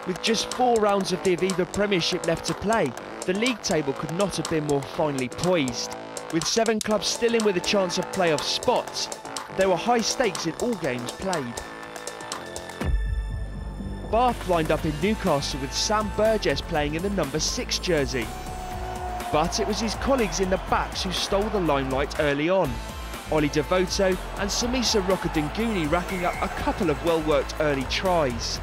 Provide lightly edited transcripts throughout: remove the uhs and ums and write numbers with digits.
With just 4 rounds of the Aviva Premiership left to play, the league table could not have been more finely poised. With 7 clubs still in with a chance of playoff spots, there were high stakes in all games played. Bath lined up in Newcastle with Sam Burgess playing in the number 6 jersey. But it was his colleagues in the backs who stole the limelight early on. Ollie Devoto and Samisa Rokadunguni racking up a couple of well-worked early tries.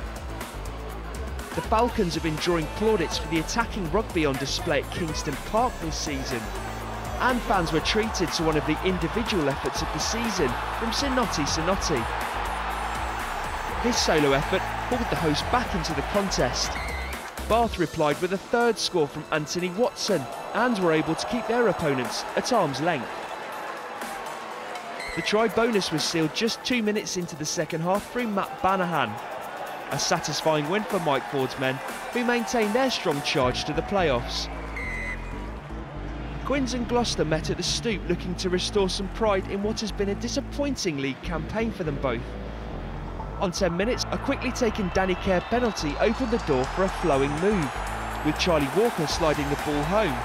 The Falcons have been drawing plaudits for the attacking rugby on display at Kingston Park this season. And fans were treated to one of the individual efforts of the season from Sinotti. His solo effort pulled the host back into the contest. Bath replied with a 3rd score from Anthony Watson and were able to keep their opponents at arm's length. The try bonus was sealed just 2 minutes into the second half through Matt Banahan. A satisfying win for Mike Ford's men, who maintained their strong charge to the playoffs. Quins and Gloucester met at the Stoop, looking to restore some pride in what has been a disappointing league campaign for them both. On 10 minutes, a quickly taken Danny Kerr penalty opened the door for a flowing move, with Charlie Walker sliding the ball home.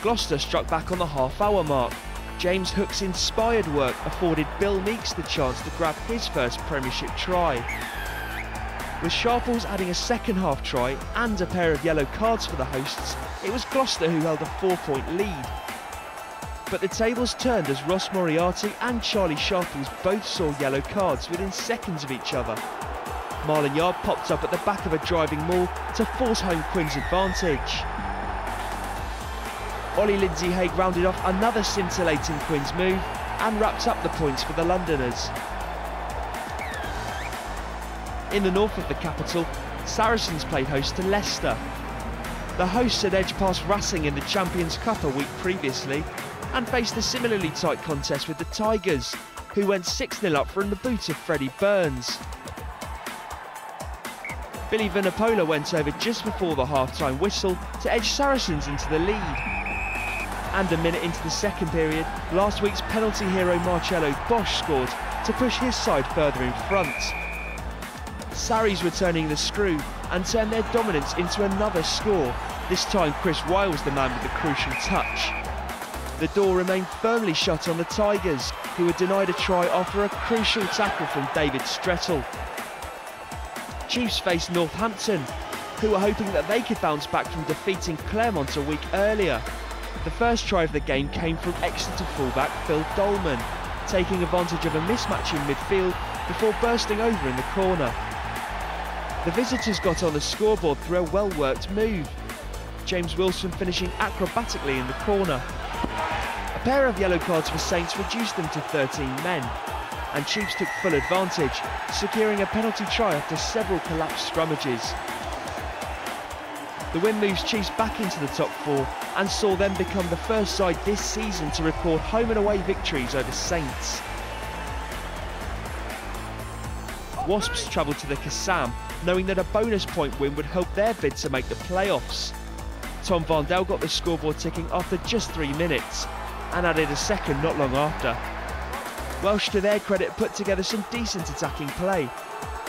Gloucester struck back on the half-hour mark. James Hook's inspired work afforded Bill Meeks the chance to grab his first Premiership try. With Sharples adding a second-half try and a pair of yellow cards for the hosts, it was Gloucester who held a 4-point lead. But the tables turned as Ross Moriarty and Charlie Sharples both saw yellow cards within seconds of each other. Marlon Yard popped up at the back of a driving maul to force home Quins' advantage. Ollie Lindsay-Haig rounded off another scintillating Quins move and wrapped up the points for the Londoners. In the north of the capital, Saracens played host to Leicester. The hosts had edged past Racing in the Champions Cup a week previously and faced a similarly tight contest with the Tigers, who went 6-0 up from the boot of Freddie Burns. Billy Vanapola went over just before the half-time whistle to edge Saracens into the lead. And a minute into the second period, last week's penalty hero Marcello Bosch scored to push his side further in front. Sarries were turning the screw and turned their dominance into another score. This time Chris Wiles the man with the crucial touch. The door remained firmly shut on the Tigers, who were denied a try after a crucial tackle from David Strettle. Chiefs faced Northampton, who were hoping that they could bounce back from defeating Claremont a week earlier. The first try of the game came from Exeter fullback Phil Dolman, taking advantage of a mismatch in midfield before bursting over in the corner. The visitors got on the scoreboard through a well-worked move, James Wilson finishing acrobatically in the corner. A pair of yellow cards for Saints reduced them to 13 men, and Chiefs took full advantage, securing a penalty try after several collapsed scrummages. The win moves Chiefs back into the top 4 and saw them become the first side this season to record home and away victories over Saints. Wasps travelled to the Kassam, knowing that a bonus point win would help their bid to make the playoffs. Tom Varndell got the scoreboard ticking after just 3 minutes and added a second not long after. Welsh, to their credit, put together some decent attacking play.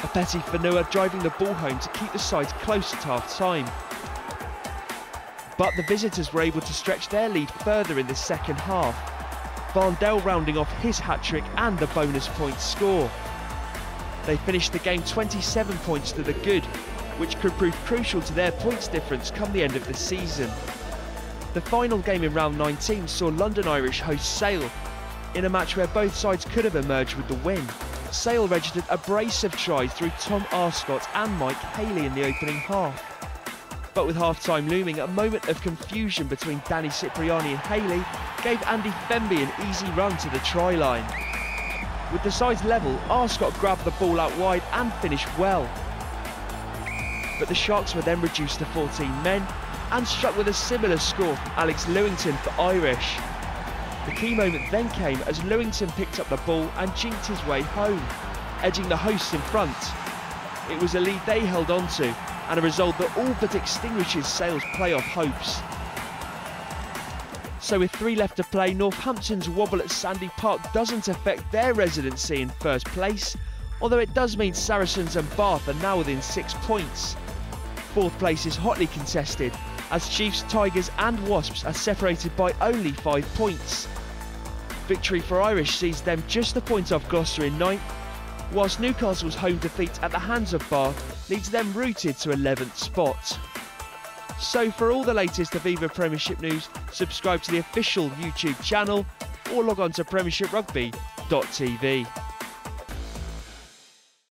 A Petty Fanua driving the ball home to keep the sides close at half-time. But the visitors were able to stretch their lead further in the second half, Varndell rounding off his hat-trick and the bonus point score. They finished the game 27 points to the good, which could prove crucial to their points difference come the end of the season. The final game in round 19 saw London Irish host Sale, in a match where both sides could have emerged with the win. Sale registered a brace of tries through Tom Arscott and Mike Haley in the opening half. But with half-time looming, a moment of confusion between Danny Cipriani and Haley gave Andy Femby an easy run to the try line. With the sides level, Arscott grabbed the ball out wide and finished well. But the Sharks were then reduced to 14 men and struck with a similar score from Alex Lewington for Irish. The key moment then came as Lewington picked up the ball and jinked his way home, edging the hosts in front. It was a lead they held on to, and a result that all but extinguishes Sale's playoff hopes. So with 3 left to play, Northampton's wobble at Sandy Park doesn't affect their residency in first place, although it does mean Saracens and Bath are now within 6 points. Fourth place is hotly contested, as Chiefs, Tigers and Wasps are separated by only 5 points. Victory for Irish sees them just a point off Gloucester in 9th, whilst Newcastle's home defeat at the hands of Bath leads them rooted to 11th spot. So for all the latest Aviva Premiership news, subscribe to the official YouTube channel or log on to premiershiprugby.tv.